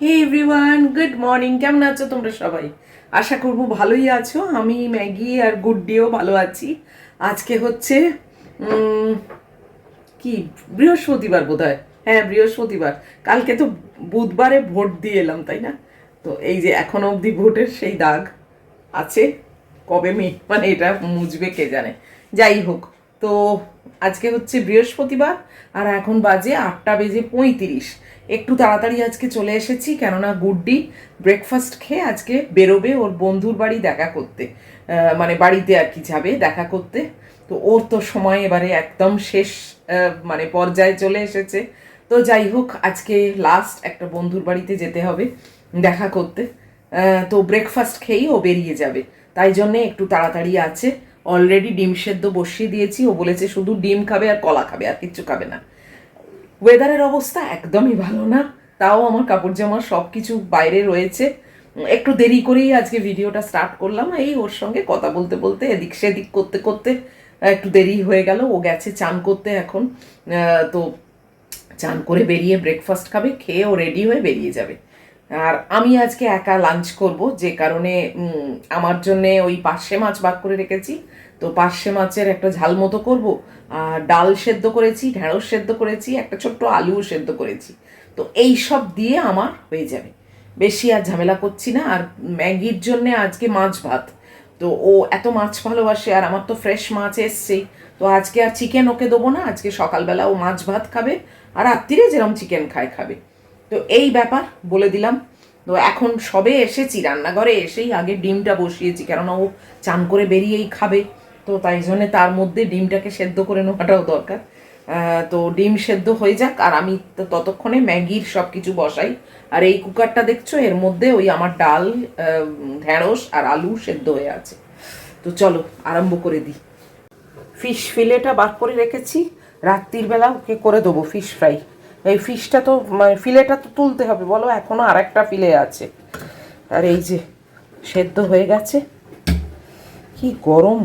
হে everyone, good morning. কেমন আছো তোমরা সবাই? আশা করব ভালোই আছো। আমি ম্যাগি আর গুড্ডিও ভালো আছি। আজকে হচ্ছে উম, কি বৃহস্পতিবার বোধহয়। হ্যাঁ, বৃহস্পতিবার। কালকে তো বুধবারে ভোট দিয়ে এলাম, তাই না? তো এই যে এখনো অবধি ভোটের সেই দাগ আছে। কবে মানে এটা মুছবে কে জানে। যাই হোক, তো আজকে হচ্ছে বৃহস্পতিবার আর এখন বাজে 8:35। একটু তাড়াতাড়ি আজকে চলে এসেছি, কেননা গুড্ডি ব্রেকফাস্ট খেয়ে আজকে বেরোবে ওর বন্ধুর বাড়ি দেখা করতে। মানে বাড়িতে আর কি যাবে দেখা করতে। তো ওর তো সময় এবারে একদম শেষ, মানে পর্যায়ে চলে এসেছে। তো যাই হোক, আজকে লাস্ট একটা বন্ধুর বাড়িতে যেতে হবে দেখা করতে। তো ব্রেকফাস্ট খেয়েই ও বেরিয়ে যাবে, তাই জন্যে একটু তাড়াতাড়ি আছে। অলরেডি ডিম সেদ্ধ বসিয়ে দিয়েছি। ও বলেছে শুধু ডিম খাবে আর কলা খাবে, আর কিচ্ছু খাবে না। ওয়েদারের অবস্থা একদমই ভালো না, তাও আমার কাপড় জামা সব কিছু বাইরে রয়েছে। একটু দেরি করেই আজকে ভিডিওটা স্টার্ট করলাম। এই ওর সঙ্গে কথা বলতে বলতে এদিক সেদিক করতে করতে একটু দেরি হয়ে গেল। ও গেছে চান করতে এখন। তো চান করে বেরিয়ে ব্রেকফাস্ট খাবে, খেয়ে ও রেডি হয়ে বেরিয়ে যাবে। আর আমি আজকে একা লাঞ্চ করব, যে কারণে আমার জন্যে ওই পার্শে মাছ ভাগ করে রেখেছি। তো পার্শে মাছের একটা ঝাল মতো করব। আর ডাল সেদ্ধ করেছি, ঢেঁড়স সেদ্ধ করেছি, একটা ছোট্ট আলুও সেদ্ধ করেছি। তো এই সব দিয়ে আমার হয়ে যাবে, বেশি আর ঝামেলা করছি না। আর ম্যাগির জন্যে আজকে মাছ ভাত। তো ও এত মাছ ভালোবাসে, আর আমার তো ফ্রেশ মাছ এসছেই। তো আজকে আর চিকেন ওকে দেবো না, আজকে সকালবেলা ও মাছ ভাত খাবে, আর রাত্রিরে যেরকম চিকেন খাবে। তো এই ব্যাপার বলে দিলাম। তো এখন সবে এসেছি রান্নাঘরে, এসেই আগে ডিমটা বসিয়েছি, কেননা ও চান করে বেরিয়েই খাবে। তো তাই জন্যে তার মধ্যে ডিমটাকে সেদ্ধ করে নেওয়াটাও দরকার। তো ডিম সেদ্ধ হয়ে যাক, আর আমি তো ততক্ষণে ম্যাগির সব কিছু বসাই। আর এই কুকারটা দেখছো, এর মধ্যে ওই আমার ডাল, ঢেঁড়স আর আলু সেদ্ধ হয়ে আছে। তো চলো আরম্ভ করে দিই। ফিশ ফিলেটা বার করে রেখেছি, রাত্রির বেলা ওকে করে দেবো ফিশ ফ্রাই। এই ফিশটা তো মানে ফিলেটা তো তুলতে হবে, বলো, এখনও আর একটা ফিলে আছে। আর এই যে সেদ্ধ হয়ে গেছে। কি গরম!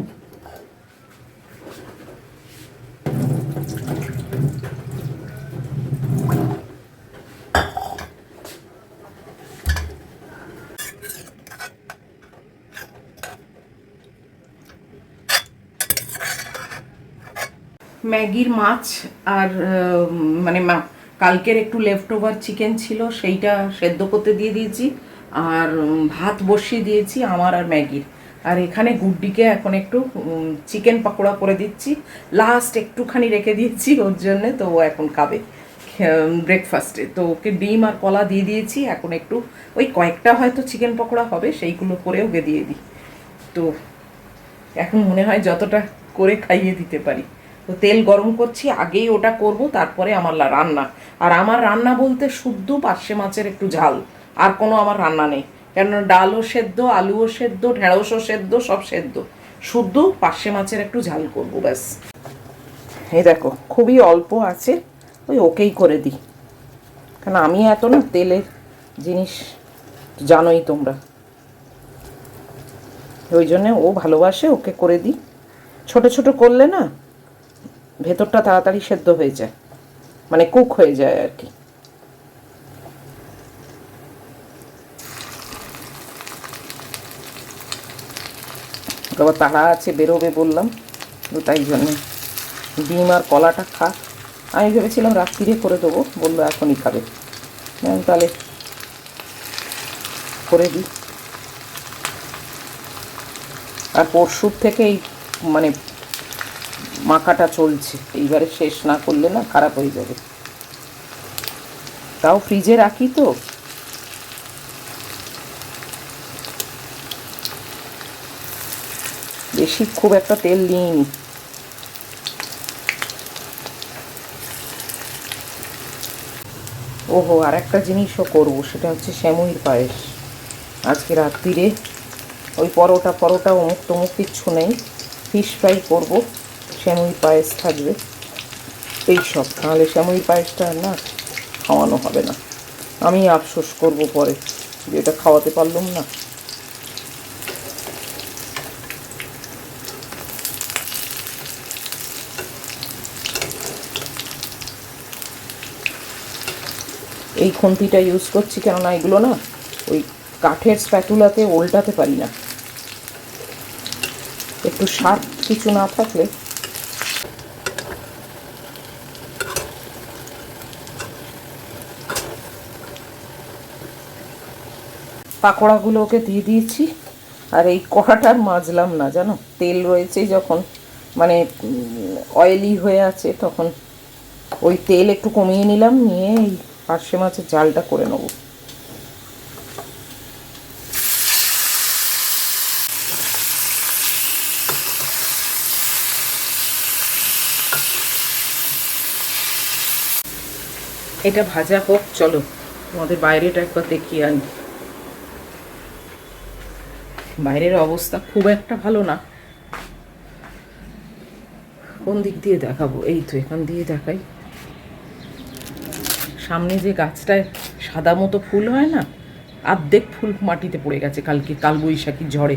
ম্যাগির মাছ আর মানে কালকের একটু লেফট ওভার চিকেন ছিল, সেইটা সেদ্ধ করতে দিয়ে দিয়েছি। আর ভাত বসিয়ে দিয়েছি আমার আর ম্যাগির। আর এখানে গুড্ডিকে এখন একটু চিকেন পকোড়া করে দিচ্ছি। লাস্ট একটুখানি রেখে দিয়েছি ওর জন্যে, তো ও এখন খাবে ব্রেকফাস্টে। তো ওকে ডিম আর কলা দিয়ে দিয়েছি। এখন একটু ওই কয়েকটা হয়তো চিকেন পকোড়া হবে, সেইগুলো করে ওকে দিয়ে দিই। তো এখন মনে হয় যতটা করে খাইয়ে দিতে পারি। তো তেল গরম করছি, আগেই ওটা করব, তারপরে আমার রান্না। আর আমার রান্না বলতে শুদ্ধ পার্শে মাছের একটু ঝাল, আর কোনো আমার রান্না নেই। কেননা ডালও সেদ্ধ, আলুও সেদ্ধ, ঢেঁড়সও সেদ্ধ, সব সেদ্ধ। শুদ্ধ পার্শে মাছের একটু ঝাল করব, ব্যাস। এই দেখো খুবই অল্প আছে, ওই ওকেই করে দিই। কেন আমি এত না তেলের জিনিস জানোই তোমরা, ওই জন্যে ও ভালোবাসে, ওকে করে দিই। ছোট ছোট করলে না ভেতরটা তাড়াতাড়ি সেদ্ধ হয়ে যায়, মানে কুক হয়ে যায় আর কি। আবার তাড়া আছে, বেরোবে বললাম, তো তাই জন্যে ডিম আর কলাটা খা। আমি ভেবেছিলাম রাত্রিরে করে দেবো, বললো এখনই খাবে। তাহলে করে দিই। আর পরশুর থেকে এই মানে মাখাটা চলছে, এইবারে শেষ না করলে না খারাপ হয়ে যাবে। তাও ফ্রিজে রাখি তো। বেশি খুব একটা তেল নিইনি। ওহো, আর একটা জিনিসও করবো, সেটা হচ্ছে সেমুইর পায়েস। আজকে রাত্রিরে ওই পরোটা অমুক তমুক কিচ্ছু নেই, ফিশ ফ্রাই করবো, সেমুই পায়েস থাকবে, এইসব। তাহলে সেমুই পায়েসটা না খাওয়ানো হবে না, আমি আফসোস করবো পরে যে এটা খাওয়াতে পারলাম না। এই খুন্তিটা ইউজ করছি, কেননা এগুলো না ওই কাঠের স্প্যাটুলাতে ওল্টাতে পারি না, একটু শার্প কিছু না থাকলে। পাকোড়াগুলোকে দিয়ে দিয়েছি, আর এই কড়াটার মাজলাম না জানো, তেল রয়েছে যখন, মানে অয়েলি হয়ে আছে, তখন ওই তেল একটু কমিয়ে নিলাম, নিয়ে এই পার্শে মাছের ঝালটা করে নেব। এটা ভাজা হোক, চলো তোমাদের বাইরেটা একবার দেখিয়ে আনি। বাইরের অবস্থা খুব একটা ভালো না। কোন দিক দিয়ে দেখাবো? এই তো এখান দিয়ে দেখাই। সামনে যে গাছটায় সাদা মতো ফুল হয় না, অর্ধেক ফুল মাটিতে পড়ে গেছে কালকে কালবৈশাখীর ঝড়ে।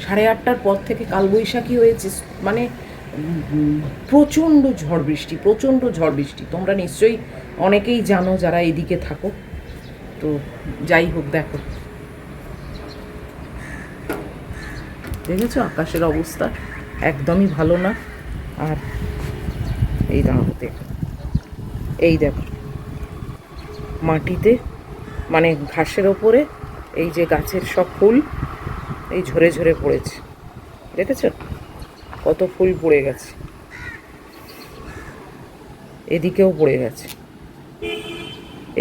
8:30টার পর থেকে কালবৈশাখী হয়েছে, মানে প্রচণ্ড ঝড় বৃষ্টি, প্রচণ্ড ঝড় বৃষ্টি। তোমরা নিশ্চয়ই অনেকেই জানো যারা এদিকে থাকো। তো যাই হোক, দেখো দেখেছো আকাশের অবস্থা একদমই ভালো না। আর এই দাঁড়াতে, এই দেখো মাটিতে, মানে ঘাসের ওপরে এই যে গাছের সব ফুল এই ঝরে ঝরে পড়েছে, দেখেছো কত ফুল পড়ে গেছে। এদিকেও পড়ে গেছে।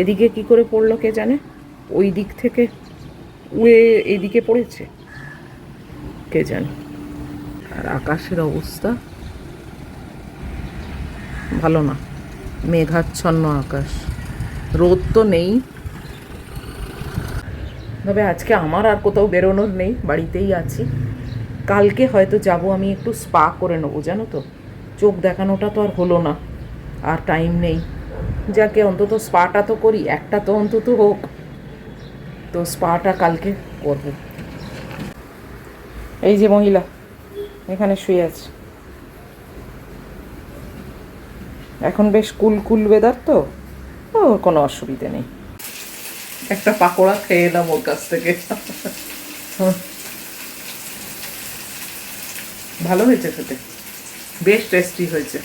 এদিকে কি করে পড়লো কে জানে, ওই দিক থেকে উড়ে এদিকে পড়েছে কে জানে। আর আকাশের অবস্থা ভালো না, মেঘাচ্ছন্ন আকাশ, রোদ তো নেই। তবে আজকে আমার আর কোথাও বেরোনোর নেই, বাড়িতেই আছি। কালকে হয়তো যাব আমি একটু স্পা করে নেবো, জানো তো, চোখ দেখানোটা তো আর হলো না, আর টাইম নেই। যাকে অন্তত স্পাটা তো করি, একটা তো অন্তত হোক। তো স্পাটা কালকে করব। এই যে মহিলা এখানে শুয়ে আছে, এখন বেশ কুল ওয়েদার, তো ওর কোনো অসুবিধে নেই। একটা পাকোড়া খেয়ে এলাম ওর কাছ থেকে, ভালো হয়েছে খেতে, বেশ টেস্টি হয়েছে।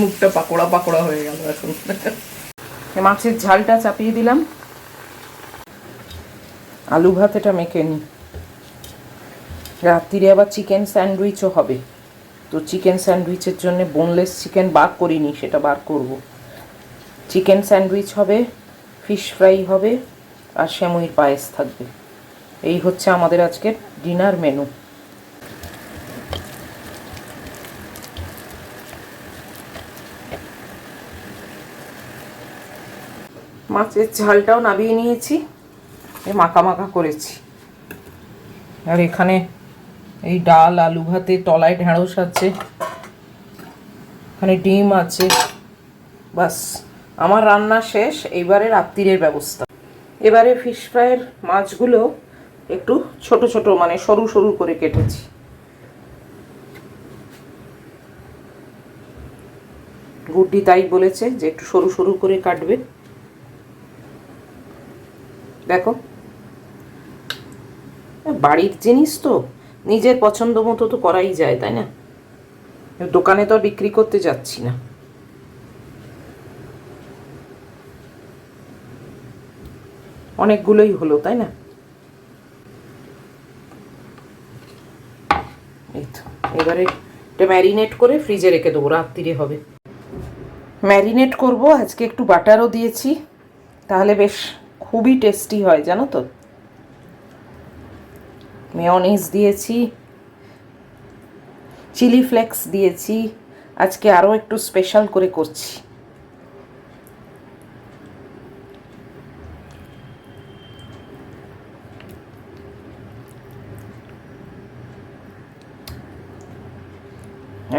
মুখটা পাকোড়া পাকোড়া হয়ে গেল এখন। মাছের ঝালটা চাপিয়ে দিলাম, আলু ভাত এটা মেখে নিই। রাত্রিরে আবার চিকেন স্যান্ডউইচও হবে, তো চিকেন স্যান্ডউইচের জন্য বোনলেস চিকেন বার করিনি, সেটা বার করব। চিকেন স্যান্ডউইচ হবে, ফিশ ফ্রাই হবে, আর সেমুইর পায়েস থাকবে। এই হচ্ছে আমাদের আজকের ডিনার মেনু। মাছের ঝালটাও নামিয়ে নিয়েছি, মাখা মাখা করেছি। আর এখানে এই ডাল, আলু ভাতে, তলায় ঢেঁড়স আছে, এখানে ডিম আছে। বাস আমার রান্না শেষ। এইবারে রাত্রিরের ব্যবস্থা। এবারে ফিশ ফ্রাইয়ের মাছগুলো একটু ছোট ছোট, মানে সরু সরু করে কেটেছি। গুড্ডি তাই বলেছে যে একটু সরু সরু করে কাটবে। দেখো বাড়ির জিনিস তো নিজের পছন্দ মতো তো করাই যায়, তাই না? দোকানে তো আর বিক্রি করতে যাচ্ছি না। অনেকগুলোই হলো, তাই না? এই তো এবারে এটা ম্যারিনেট করে ফ্রিজে রেখে দেবো, রাত্রিরে হবে। ম্যারিনেট করব আজকে, একটু বাটারও দিয়েছি, তাহলে বেশ খুবই টেস্টি হয়, জানো তো। মেয়োনিজ দিয়েছি, চিলি ফ্লেক্স দিয়েছি, আজকে আরও একটু স্পেশাল করে করছি।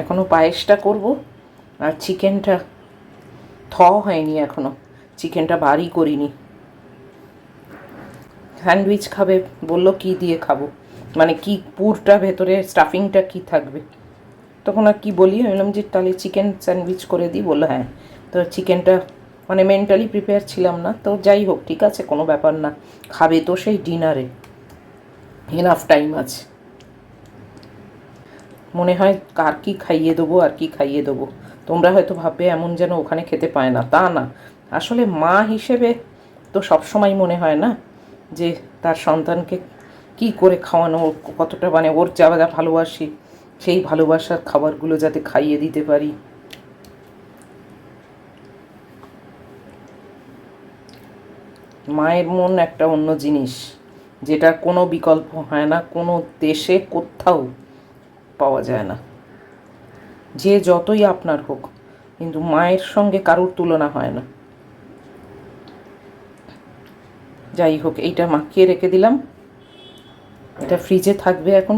এখনও পায়েসটা করব, আর চিকেনটা হয়নি এখনও, চিকেনটা বারই করিনি। স্যান্ডউইচ খাবে বললো, কি দিয়ে খাবো, মানে কি পুরটা ভেতরে স্টাফিংটা কি থাকবে। তখন আর কি বলি, আমি বললাম যে তাহলে চিকেন স্যান্ডউইচ করে দিই। বললো হ্যাঁ। তো চিকেনটা মানে মেন্টালি প্রিপেয়ার ছিলাম না, তো যাই হোক ঠিক আছে, কোনো ব্যাপার না, খাবে তো সেই ডিনারে, এনাফ টাইম আছে। মনে হয় কার কি খাইয়ে দেবো আর কি খাইয়ে দেবো। তোমরা হয়তো ভাববে এমন যেন ওখানে খেতে পায় না, তা না। আসলে মা হিসেবে তো সবসময় মনে হয় না যে তার সন্তানকে কি করে খাওয়ানো, কতটা মানে ওর যা যা ভালোবাসি সেই ভালোবাসার খাবারগুলো যাতে খাইয়ে দিতে পারি। মায়ের মন একটা অন্য জিনিস, যেটা কোনো বিকল্প হয় না, কোনো দেশে কোথাও পাওয়া যায় না। যে যতই আপনার হোক, কিন্তু মায়ের সঙ্গে কারোর তুলনা হয় না। যাই হোক, এইটা মাখিয়ে রেখে দিলাম, এটা ফ্রিজে থাকবে এখন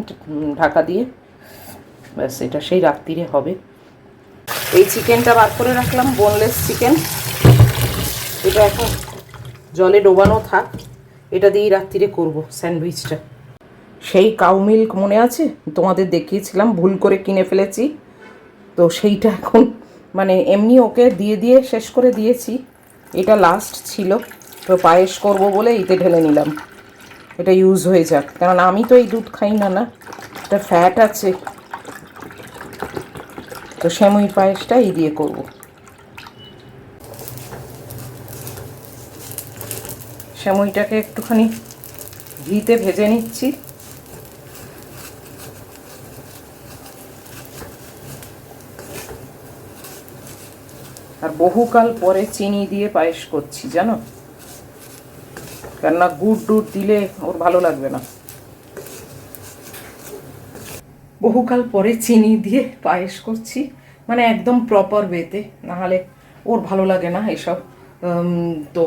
ঢাকা দিয়ে, ব্যাস এটা সেই রাত্রিরে হবে। এই চিকেনটা বার করে রাখলাম, বোনলেস চিকেন, এটা এখন জলে ডোবানো থাক, এটা দিয়েই রাত্রিরে করব স্যান্ডউইচটা। সেই কাউ মিল্ক মনে আছে তোমাদের দেখিয়েছিলাম, ভুল করে কিনে ফেলেছি, তো সেইটা এখন মানে এমনি ওকে দিয়ে দিয়ে শেষ করে দিয়েছি। এটা লাস্ট ছিল, তো পায়েস করব বলে এতে ঢেলে নিলাম, এটা ইউজ হয়ে যাক, কারণ আমি তো এই দুধ খাই না, এটা ফ্যাট আছে, তো সেমুই পায়েসটা এই দিয়ে করব। সেমুইটাকে একটুখানি ঘিতে ভেজে নিচ্ছি, আর বহুকাল পরে চিনি দিয়ে পায়েস করছি জানো, কেননা গুড় টুড় দিলে ওর ভালো লাগবে না। বহুকাল পরে চিনি দিয়ে পায়েস করছি, মানে একদম প্রপার ওয়েতে, নাহলে ওর ভালো লাগে না এসব। তো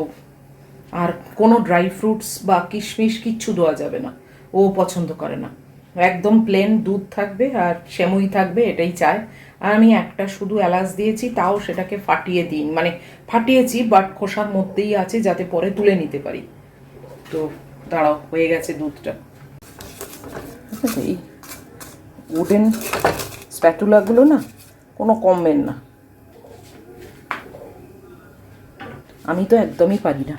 আর কোনো ড্রাই ফ্রুটস বা কিশমিশ কিচ্ছু দেওয়া যাবে না, ও পছন্দ করে না। একদম প্লেন দুধ থাকবে আর সেমুই থাকবে, এটাই চায়। আর আমি একটা শুধু এলাচ দিয়েছি, তাও সেটাকে ফাটিয়ে দিই, মানে ফাটিয়েছি বাট খোসার মধ্যেই আছে, যাতে পরে তুলে নিতে পারি। তো দাঁড়াও, হয়ে গেছে দুধটা। এই উডেন স্প্যাটুলাগুলো না কোনো কমবেন না, আমি তো একদমই পারি না।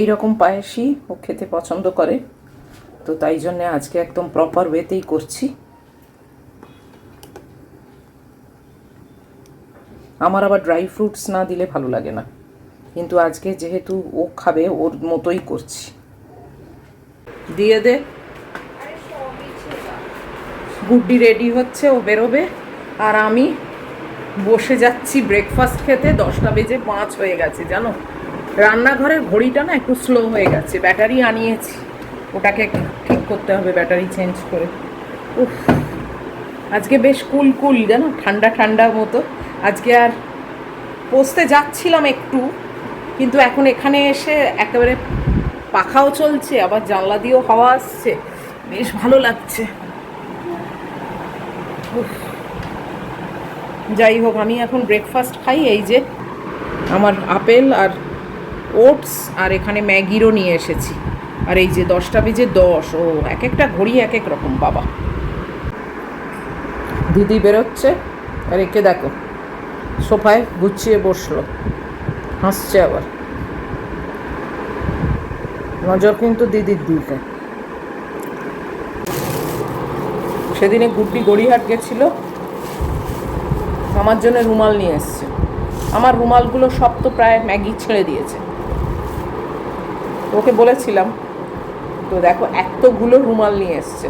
এইরকম পায়েসই ও খেতে পছন্দ করে, তো তাই জন্যে আজকে একদম প্রপার ওয়েতেই করছি। আমার আবার ড্রাই ফ্রুটস না দিলে ভালো লাগে না, কিন্তু আজকে যেহেতু ও খাবে ওর মতোই করছি। দিয়ে দে, গুড্ডি রেডি হচ্ছে, ও বেরোবে, আর আমি বসে যাচ্ছি ব্রেকফাস্ট খেতে। 10:05 হয়ে গেছে জানো, রান্নাঘরের ঘড়িটা না একটু স্লো হয়ে গেছে, ব্যাটারি আনিয়েছি, ওটাকে ঠিক করতে হবে, ব্যাটারি চেঞ্জ করে। উফ, আজকে বেশ কুল কুল জানো, ঠান্ডা ঠান্ডা মতো। আজকে আর পোস্তে যাচ্ছিলাম একটু, কিন্তু এখন এখানে এসে একেবারে পাখাও চলছে, আবার জানলা দিয়েও হাওয়া আসছে, বেশ ভালো লাগছে। যাই হোক, আমি এখন ব্রেকফাস্ট খাই, এই যে আমার আপেল আর ওটস, আর এখানে ম্যাগিরও নিয়ে এসেছি। আর এই যে 10:10, ও এক একটা ঘড়ি এক এক রকম বাবা। দিদি বেরোচ্ছে, আর একে দেখো সোফায় গুছিয়ে বসলো, হাসছে আবার, নজর কিন্তু দিদির দিকে। সেদিনে গুড্ডি গড়িয়াহাট গেছিল, আমার জন্য রুমাল নিয়ে এসছে, আমার রুমালগুলো সব তো প্রায় ম্যাগি ছেড়ে দিয়েছে, ওকে বলেছিলাম, তো দেখো এতগুলো রুমাল নিয়ে এসছে।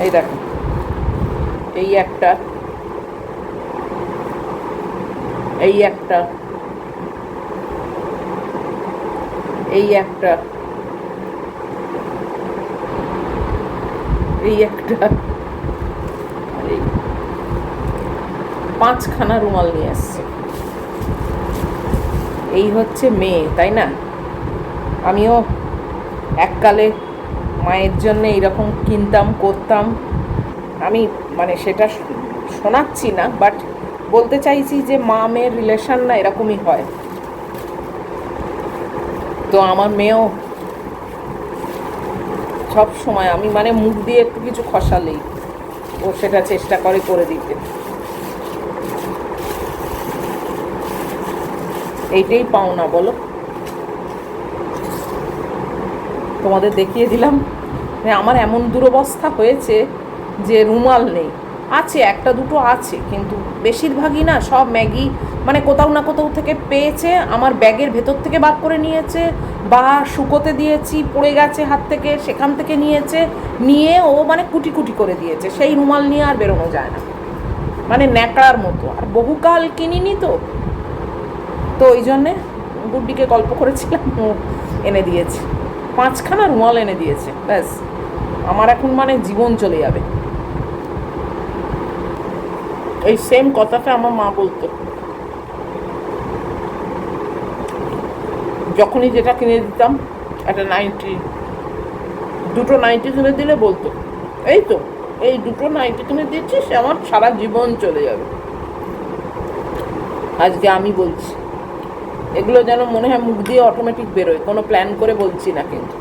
এই দেখো, এই একটা, এই একটা, এই একটা, এই একটা, আর এই 5খানা রুমাল নিয়ে আসছে। এই হচ্ছে মেয়ে, তাই না? আমিও এককালে মায়ের জন্য এইরকম কিনতাম, করতাম। আমি মানে সেটা শোনাচ্ছি না, বাট বলতে চাইছি যে মা মেয়ের রিলেশন না এরকমই হয়। তো আমার মেয়েও সব সময় আমি মানে মুখ দিয়ে একটু কিছু খসালেই ও সেটা চেষ্টা করে দিতে। এইটাই পাওনা বলো? তোমাদের দেখিয়ে দিলাম। আমার এমন দুরবস্থা হয়েছে যে রুমাল নেই, আছে একটা দুটো আছে, কিন্তু বেশিরভাগই না সব ম্যাগি মানে কোথাও না কোথাও থেকে পেয়েছে, আমার ব্যাগের ভেতর থেকে বার করে নিয়েছে, বা শুকোতে দিয়েছি পড়ে গেছে হাত থেকে, সেখান থেকে নিয়েছে, নিয়ে ও মানে কুটি কুটি করে দিয়েছে। সেই রুমাল নিয়ে আর বেরোনো যায় না, মানে ন্যাকড়ার মতো। আর বহুকাল কিনিনি তো, তো ওই জন্যে গুড্ডিকে গল্প করেছিলাম, ও এনে দিয়েছে 5খানা রুমাল এনে দিয়েছে। ব্যাস, আমার এখন মানে জীবন চলে যাবে। এই সেম কথাটা আমার মা বলতো, যখনই যেটা কিনে দিতাম, একটা নাইটি, দুটো নাইটি কিনে দিলে বলতো, এই তো এই দুটো নাইটি কিনে দিয়েছিস, আমার সারা জীবন চলে যাবে। আজকে আমি বলছি, এগুলো যেন মনে হয় মুখ দিয়ে অটোমেটিক বেরোয়, কোনো প্ল্যান করে বলছি না। কিন্তু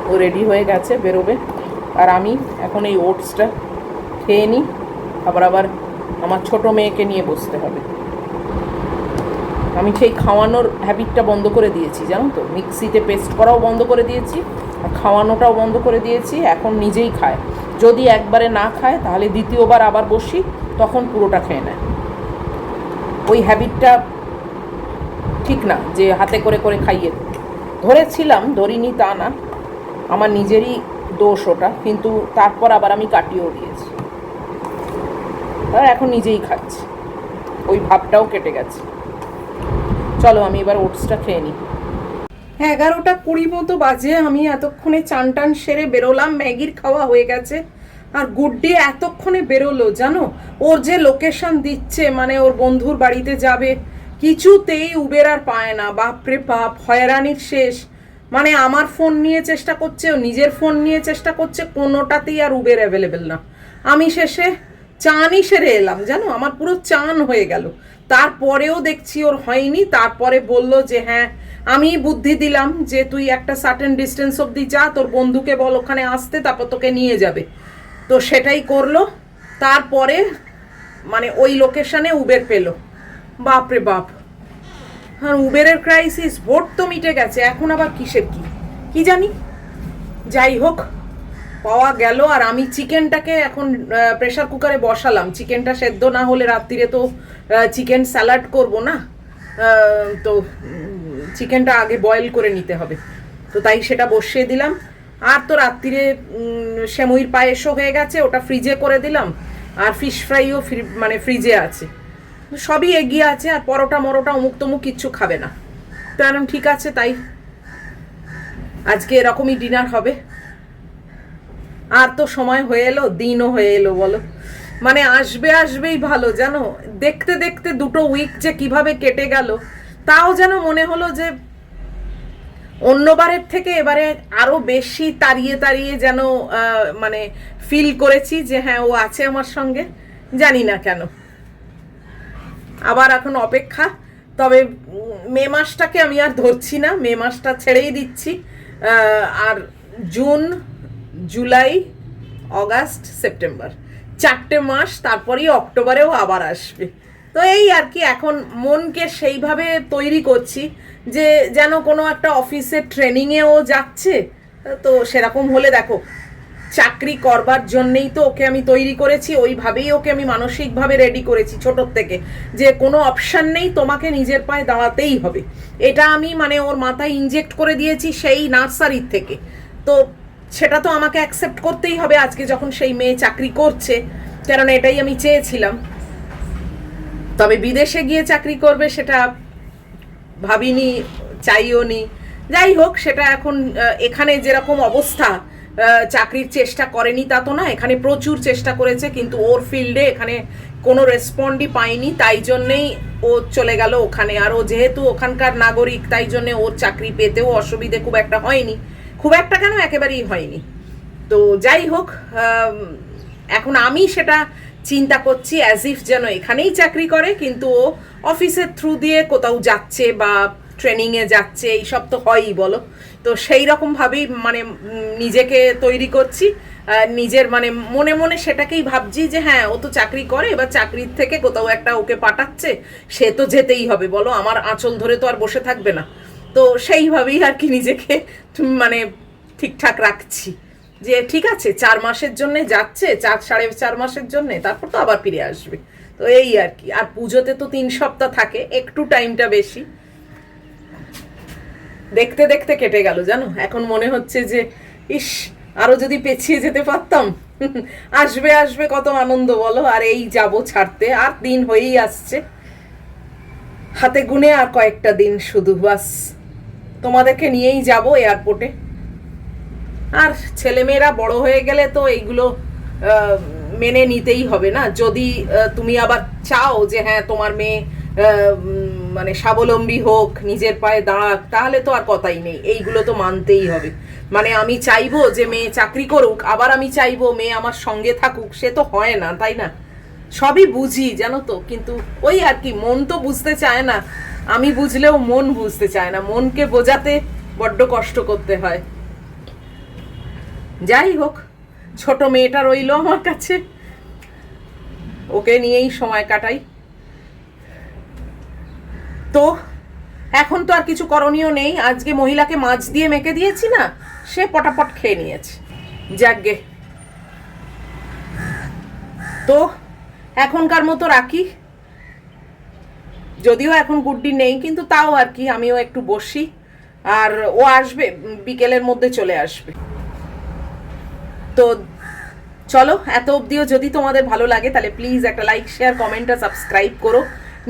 ও রেডি হয়ে গেছে, বেরোবে। আর আমি এখন এই ওটসটা খেয়ে নিই, আবার আমার ছোট মেয়েকে নিয়ে বসতে হবে। আমি সেই খাওয়ানোর হ্যাবিটটা বন্ধ করে দিয়েছি, জানো তো, মিক্সিতে পেস্ট করাও বন্ধ করে দিয়েছি, আর খাওয়ানোটাও বন্ধ করে দিয়েছি। এখন নিজেই খায়, যদি একবারে না খায় তাহলে দ্বিতীয়বার আবার বসি, তখন পুরোটা খেয়ে নেয়। ওই হ্যাবিটটা ঠিক না যে হাতে করে করে খাইয়ে ধরেছিলাম, ধরিনি তা না, আমার নিজেরই দোষ ওটা, কিন্তু তারপর আবার আমি কাটিয়েও দিয়েছি, আর এখন নিজেই খাচ্ছি, ওই ভাবটাও কেটে গেছে। চলো আমি এবার ওটসটা খেয়ে নিই। 11:20 মতো বাজে, আমি এতক্ষণে চান টান সেরে বেরোলাম, ম্যাগির খাওয়া হয়ে গেছে। আর গুড্ডি এতক্ষণে বেরোলো, জানো, ওর যে লোকেশন দিচ্ছে, মানে ওর বন্ধুর বাড়িতে যাবে, কিছুতেই উবের আর পায় না। বাপরে বাপ, হয়রানির শেষ। মানে আমার ফোন নিয়ে চেষ্টা করছে, ও নিজের ফোন নিয়ে চেষ্টা করছে, কোনোটাতেই আর উবের অ্যাভেলেবেল না। আমি শেষে চানই সেরে এলাম, জানো, আমার পুরো চান হয়ে গেল। তারপরেও দেখছি ওর হয়নি। তারপরে বলল যে হ্যাঁ, আমি বুদ্ধি দিলাম যে তুই একটা সার্টেন ডিস্টেন্স অবধি যা, তোর বন্ধুকে বল ওখানে আসতে, তারপর তোকে নিয়ে যাবে। তো সেটাই করলো। তারপরে মানে ওই লোকেশনে উবের পেলো। বাপরে বাপ, হ্যাঁ, উবেরের ক্রাইসিস। ভোট তো মিটে গেছে, এখন আবার কিসের কি জানি। যাই হোক, পাওয়া গেল। আর আমি চিকেনটাকে এখন প্রেশার কুকারে বসালাম। চিকেনটা সেদ্ধ না হলে রাত্রিরে তো চিকেন স্যালাড করব না, তো চিকেনটা আগে বয়েল করে নিতে হবে। তো তাই সেটা বসিয়ে দিলাম। আর তো রাত্রিরে সেমুইর পায়েসও হয়ে গেছে, ওটা ফ্রিজে করে দিলাম। আর ফিশ ফ্রাইও মানে ফ্রিজে আছে, সবই এগিয়ে আছে। আর পরোটা মরোটা অমুক তমুক কিচ্ছু খাবে না। তো এখন ঠিক আছে, তাই আজকে এরকমই ডিনার হবে। আর তো সময় হয়ে এলো, দিনও হয়ে এলো, বলো। মানে আসবেই ভালো, জানো, দেখতে দেখতে 2 উইক যে কিভাবে কেটে গেল, তাও যেন মনে হলো যে অন্যবারের থেকে এবারে আরো বেশি তাড়িয়ে তাড়িয়ে যেন মানে ফিল করেছি যে হ্যাঁ, ও আছে আমার সঙ্গে। জানি না কেন, আবার এখন অপেক্ষা। তবে মে মাসটাকে আমি আর ধরছি না, মে মাসটা ছেড়েই দিচ্ছি। আর জুন, জুলাই, অগাস্ট, সেপ্টেম্বর, 4টে মাস, তারপরেই অক্টোবরেও আবার আসবে। তো এই আর কি, এখন মনকে সেইভাবে তৈরি করছি যে যেন কোনো একটা অফিসের ট্রেনিংয়েও যাচ্ছে। তো সেরকম হলে দেখো, চাকরি করবার জন্যেই তো ওকে আমি তৈরি করেছি, ওইভাবেই ওকে আমি মানসিকভাবে রেডি করেছি ছোটোর থেকে, যে কোনো অপশান নেই, তোমাকে নিজের পায়ে দাঁড়াতেই হবে। এটা আমি মানে ওর মাথায় ইনজেক্ট করে দিয়েছি সেই নার্সারির থেকে। তো সেটা তো আমাকে অ্যাকসেপ্ট করতেই হবে আজকে, যখন সেই মেয়ে চাকরি করছে। কারণ এটাই আমি চেয়েছিলাম। তবে বিদেশে গিয়ে চাকরি করবে সেটা ভাবিনি, চাইও নি। যাই হোক, সেটা এখন এখানে যেরকম অবস্থা, চাকরির চেষ্টা করেনি তা তো না, এখানে প্রচুর চেষ্টা করেছে, কিন্তু ওর ফিল্ডে এখানে কোনো রেসপন্ডই পায়নি, তাই জন্যেই ও চলে গেল ওখানে। আর ও যেহেতু ওখানকার নাগরিক, তাই জন্যে ওর চাকরি পেতেও অসুবিধে খুব একটা হয়নি, খুব একটা কেন, একেবারেই হয়নি। তো যাই হোক, এখন আমি সেটা চিন্তা করছি অ্যাজ ইফ যেন এখানেই চাকরি করে, কিন্তু ও অফিসের থ্রু দিয়ে কোথাও যাচ্ছে বা ট্রেনিংয়ে যাচ্ছে, এইসব তো হয়ই বলো। তো সেই রকমভাবেই মানে নিজেকে তৈরি করছি, নিজের মানে মনে মনে সেটাকেই ভাবছি যে হ্যাঁ, ও তো চাকরি করে, এবার চাকরির থেকে কোথাও একটা ওকে পাঠাচ্ছে, সে তো যেতেই হবে বলো, আমার আঁচল ধরে তো আর বসে থাকবে না। তো সেইভাবেই আর কি নিজেকে মানে ঠিকঠাক রাখছি, যে ঠিক আছে 4 মাসের জন্যে যাচ্ছে, 4-4.5 মাসের জন্যে, তারপর তো আবার ফিরে আসবে। তো এই আর কি। আর পুজোতে তো 3 সপ্তাহ থাকে, একটু টাইমটা বেশি। দেখতে দেখতে কেটে গেল জানো, এখন মনে হচ্ছে যে ইস, আরো যদি পেছিয়ে যেতে পারতাম। আসবে আসবে কত আনন্দ বলো, আর এই যাব ছাড়তে, আর দিন হয়েই আসছে, হাতে গুনে আর কয়েকটা দিন শুধু, বাস তোমাদেরকে নিয়েই যাব এয়ারপোর্টে। আর ছেলেমেয়েরা বড় হয়ে গেলে তো এইগুলো মেনে নিতেই হবে না। যদি তুমি আবার চাও যে হ্যাঁ তোমার মেয়ে মানে স্বাবলম্বী হোক, নিজের পায়ে দাঁড়াক, তাহলে তো আর কথাই নেই, এইগুলো তো মানতেই হবে। মানে আমি চাইবো যে মেয়ে চাকরি করুক, আবার আমি চাইবো মেয়ে আমার সঙ্গে থাকুক, সে তো হয় না, তাই না? সবই বুঝি জানো তো, কিন্তু ওই আর কি, মন তো বুঝতে চায় না। আমি বুঝলেও মন বুঝতে চায় না, মনকে বোঝাতে বড্ড কষ্ট করতে হয়। যাই হোক, ছোট মেয়েটা রইলো আমার কাছে, ওকে নিয়েই সময় কাটাই। তো এখন তো আর কিছু করণীয় নেই, আজকে মহিলাকে মাছ দিয়ে মেখে দিয়েছি না, সে পটাপট খেয়ে নিয়েছে, যাকগে। তো এখনকার মতো রাখি, যদিও এখন গুড্ডি নেই, কিন্তু তাও আর কি আমিও একটু বসি, আর ও আসবে বিকেলের মধ্যে চলে আসবে। তো চলো, এত অবধিও যদি তোমাদের ভালো লাগে তাহলে প্লিজ একটা লাইক, শেয়ার, কমেন্ট আর সাবস্ক্রাইব করো।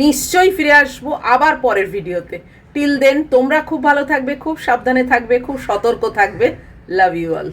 নিশ্চয়ই ফিরে আসবো আবার পরের ভিডিওতে। টিল দেন তোমরা খুব ভালো থাকবে, খুব সাবধানে থাকবে, খুব সতর্ক থাকবে। Love you all.